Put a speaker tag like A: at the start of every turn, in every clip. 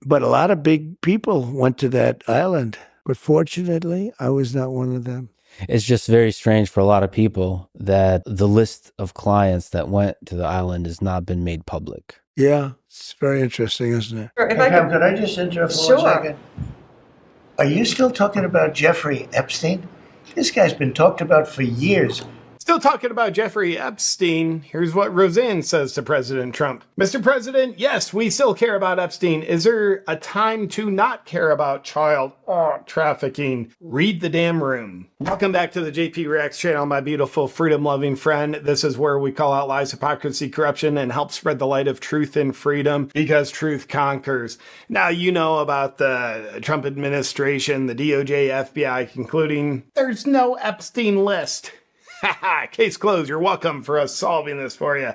A: But a lot of big people went to that island. But fortunately, I was not one of them.
B: It's just very strange for a lot of people that the list of clients that went to the island has not been made public.
A: Yeah, it's very interesting, isn't it?
C: Could I just interrupt for 1 second? Are you still talking about Jeffrey Epstein? This guy's been talked about for years.
D: Still talking about Jeffrey Epstein. Here's what Roseanne says to President Trump. Mr. President, yes, we still care about Epstein. Is there a time to not care about child trafficking? Read the damn room. Welcome back to the JP Reacts channel, my beautiful freedom-loving friend. This is where we call out lies, hypocrisy, corruption, and help spread the light of truth and freedom because truth conquers. Now, you know about the Trump administration, the DOJ, FBI concluding there's no Epstein list. Case closed. You're welcome for us solving this for you.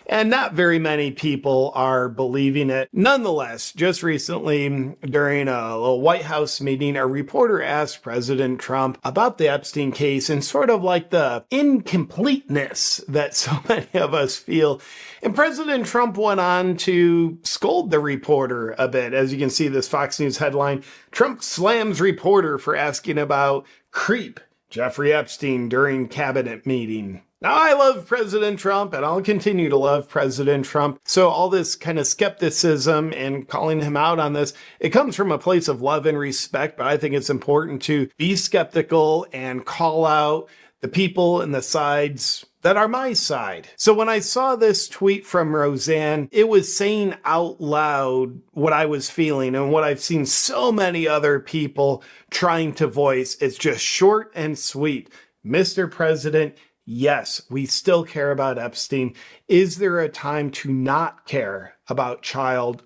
D: And not very many people are believing it. Nonetheless, just recently during a little White House meeting, a reporter asked President Trump about the Epstein case and sort of like the incompleteness that so many of us feel. And President Trump went on to scold the reporter a bit. As you can see, this Fox News headline, Trump slams reporter for asking about creep Jeffrey Epstein during cabinet meeting. Now, I love President Trump, and I'll continue to love President Trump. So all this kind of skepticism and calling him out on this, it comes from a place of love and respect, but I think it's important to be skeptical and call out the people and the sides that are my side. So when I saw this tweet from Roseanne, it was saying out loud what I was feeling and what I've seen so many other people trying to voice. It's just short and sweet. Mr. President, yes, we still care about Epstein. Is there a time to not care about child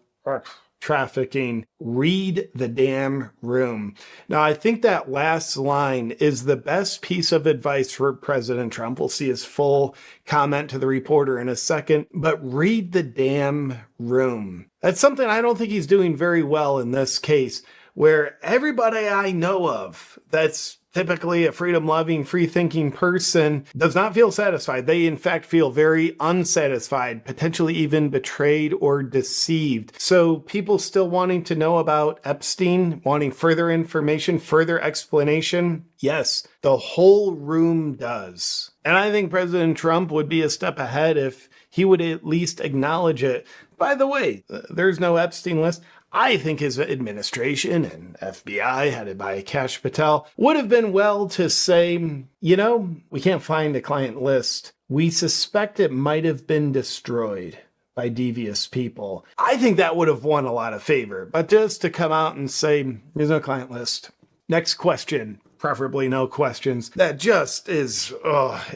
D: trafficking? Read the damn room. Now, I think that last line is the best piece of advice for President Trump. We'll see his full comment to the reporter in a second, but read the damn room. That's something I don't think he's doing very well in this case, where everybody I know of that's typically a freedom-loving, free-thinking person does not feel satisfied. They, in fact, feel very unsatisfied, potentially even betrayed or deceived. So people still wanting to know about Epstein, wanting further information, further explanation? Yes, the whole room does. And I think President Trump would be a step ahead if he would at least acknowledge it. By the way, there's no Epstein list. I think his administration and FBI, headed by Kash Patel, would have been well to say, you know, we can't find a client list. We suspect it might have been destroyed by devious people. I think that would have won a lot of favor. But just to come out and say, there's no client list. Next question. Preferably no questions. That just is,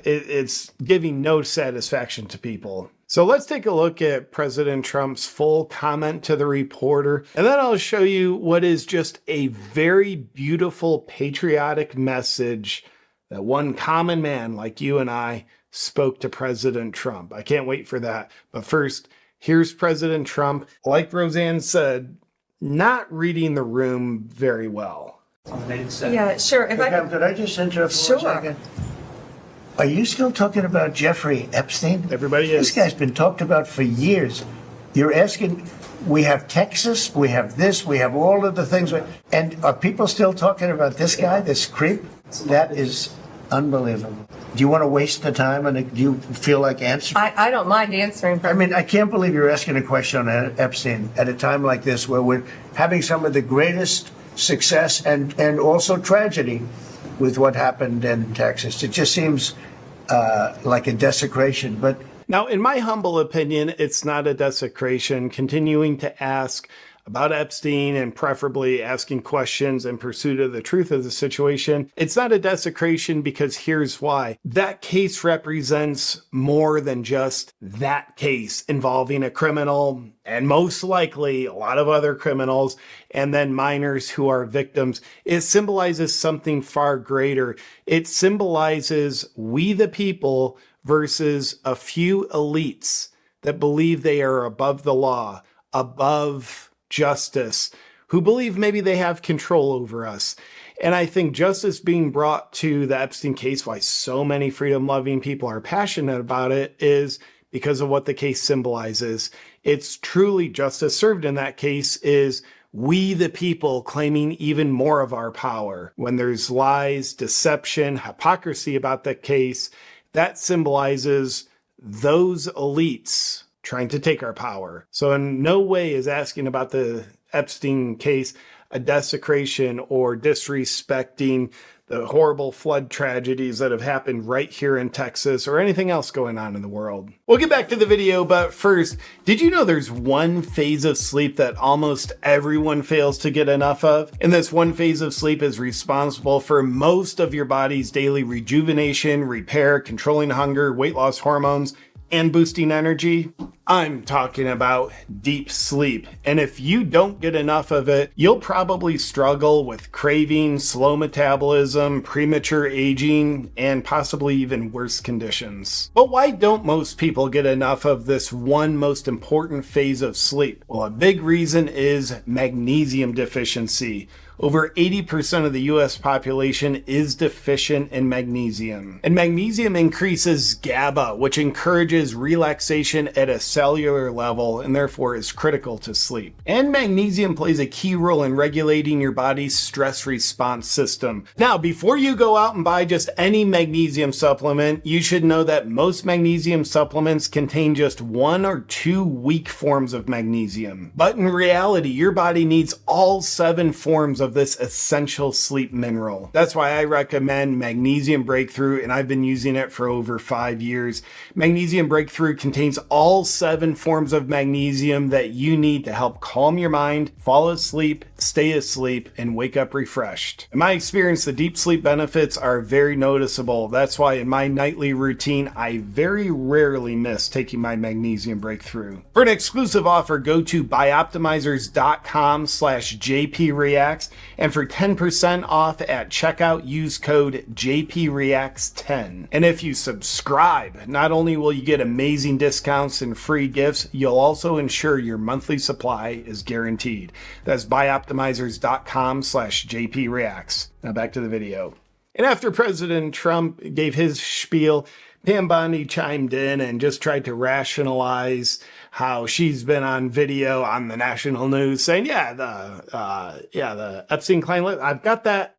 D: it's giving no satisfaction to people. So let's take a look at President Trump's full comment to the reporter, and then I'll show you what is just a very beautiful patriotic message that one common man like you and I spoke to President Trump. I can't wait for that. But first, here's President Trump, like Roseanne said, not reading the room very well.
E: Yeah, sure.
C: Could I just interrupt for 1 second? Are you still talking about Jeffrey Epstein?
D: Everybody is.
C: This guy's been talked about for years. You're asking, we have Texas, we have this, we have all of the things. And are people still talking about this guy, this creep? That is unbelievable. Do you want to waste the time and do you feel like answering?
E: I don't mind answering.
C: I mean, I can't believe you're asking a question on Epstein at a time like this where we're having some of the greatest success and also tragedy with what happened in Texas. It just seems like a desecration. But
D: now, in my humble opinion, it's not a desecration. Continuing to ask about Epstein and preferably asking questions in pursuit of the truth of the situation, it's not a desecration because here's why. That case represents more than just that case involving a criminal and most likely a lot of other criminals and then minors who are victims. It symbolizes something far greater. It symbolizes we the people versus a few elites that believe they are above the law, above justice, who believe maybe they have control over us. And I think justice being brought to the Epstein case, why so many freedom-loving people are passionate about it, is because of what the case symbolizes. It's truly justice served in that case is we the people claiming even more of our power. When there's lies, deception, hypocrisy about the case, that symbolizes those elites trying to take our power. So in no way is asking about the Epstein case a desecration or disrespecting the horrible flood tragedies that have happened right here in Texas or anything else going on in the world. We'll get back to the video, but first, did you know there's one phase of sleep that almost everyone fails to get enough of? And this one phase of sleep is responsible for most of your body's daily rejuvenation, repair, controlling hunger, weight loss hormones, and boosting energy. I'm talking about deep sleep. And if you don't get enough of it, you'll probably struggle with cravings, slow metabolism, premature aging, and possibly even worse conditions. But why don't most people get enough of this one most important phase of sleep? Well, a big reason is magnesium deficiency. Over 80% of the US population is deficient in magnesium. And magnesium increases GABA, which encourages relaxation at a cellular level and therefore is critical to sleep. And magnesium plays a key role in regulating your body's stress response system. Now, before you go out and buy just any magnesium supplement, you should know that most magnesium supplements contain just 1 or 2 weak forms of magnesium. But in reality, your body needs all 7 forms of this essential sleep mineral. That's why I recommend Magnesium Breakthrough, and I've been using it for over 5 years. Magnesium Breakthrough contains all 7 forms of magnesium that you need to help calm your mind, fall asleep, stay asleep, and wake up refreshed. In my experience, the deep sleep benefits are very noticeable. That's why in my nightly routine, I very rarely miss taking my Magnesium Breakthrough. For an exclusive offer, go to bioptimizers.com/JPReacts, and for 10% off at checkout, use code JPReacts10. And if you subscribe, not only will you get amazing discounts and free gifts, you'll also ensure your monthly supply is guaranteed. That's bioptimizers.com/JPReacts. Now back to the video. And after President Trump gave his spiel, Pam Bondi chimed in and just tried to rationalize how she's been on video on the national news saying, the Epstein client list, I've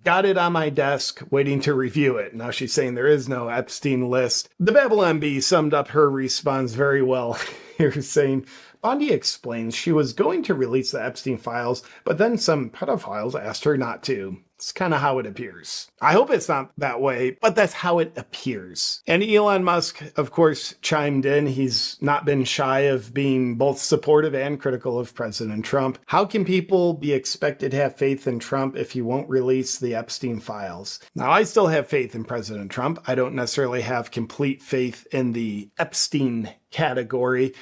D: got it on my desk waiting to review it. Now she's saying there is no Epstein list. The Babylon Bee summed up her response very well here, saying, Bondi explains she was going to release the Epstein files, but then some pedophiles asked her not to. It's kind of how it appears. I hope it's not that way, but that's how it appears. And Elon Musk, of course, chimed in. He's not been shy of being both supportive and critical of President Trump. How can people be expected to have faith in Trump if he won't release the Epstein files? Now, I still have faith in President Trump. I don't necessarily have complete faith in the Epstein category.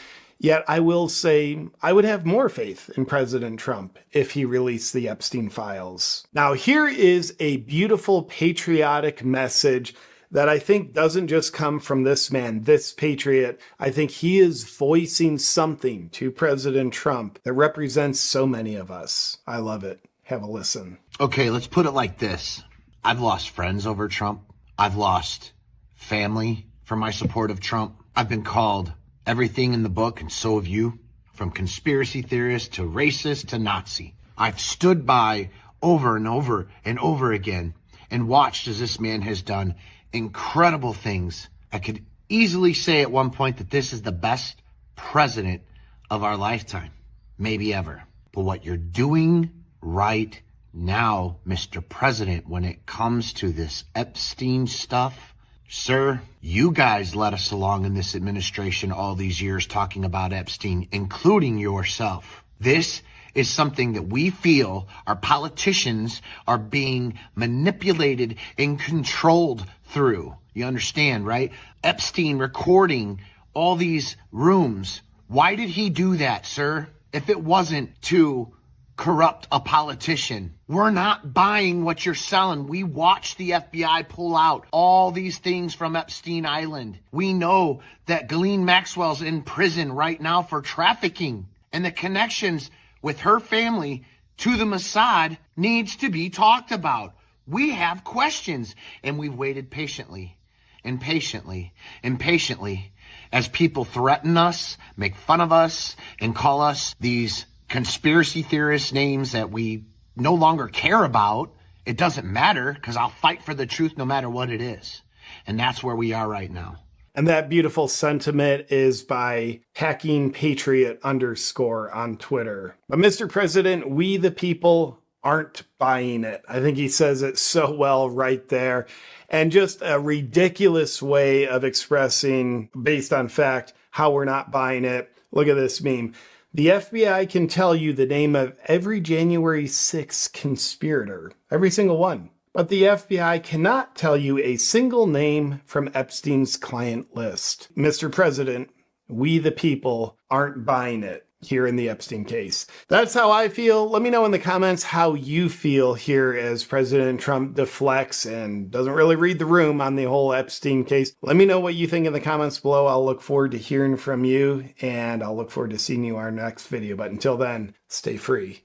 D: Yet I will say I would have more faith in President Trump if he released the Epstein files. Now, here is a beautiful patriotic message that I think doesn't just come from this man, this patriot. I think he is voicing something to President Trump that represents so many of us. I love it. Have a listen.
F: Okay, let's put it like this. I've lost friends over Trump. I've lost family for my support of Trump. I've been called everything in the book, and so have you, from conspiracy theorist to racist to Nazi. I've stood by over and over and over again and watched as this man has done incredible things. I could easily say at one point that this is the best president of our lifetime, maybe ever. But what you're doing right now, Mr. President, when it comes to this Epstein stuff, sir, you guys led us along in this administration all these years talking about Epstein, including yourself. This is something that we feel our politicians are being manipulated and controlled through. You understand, right? Epstein recording all these rooms. Why did he do that, sir? If it wasn't to corrupt a politician. We're not buying what you're selling. We watched the FBI pull out all these things from Epstein Island. We know that Ghislaine Maxwell's in prison right now for trafficking, and the connections with her family to the Mossad needs to be talked about. We have questions, and we've waited patiently and patiently and patiently as people threaten us, make fun of us, and call us these conspiracy theorist names that we no longer care about, it doesn't matter because I'll fight for the truth no matter what it is. And that's where we are right now.
D: And that beautiful sentiment is by hacking Patriot _ on Twitter. But Mr. President, we the people aren't buying it. I think he says it so well right there. And just a ridiculous way of expressing, based on fact, how we're not buying it. Look at this meme. The FBI can tell you the name of every January 6th conspirator, every single one. But the FBI cannot tell you a single name from Epstein's client list. Mr. President, we the people aren't buying it here in the Epstein case. That's how I feel. Let me know in the comments how you feel here as President Trump deflects and doesn't really read the room on the whole Epstein case. Let me know what you think in the comments below. I'll look forward to hearing from you, and I'll look forward to seeing you in our next video. But until then, stay free.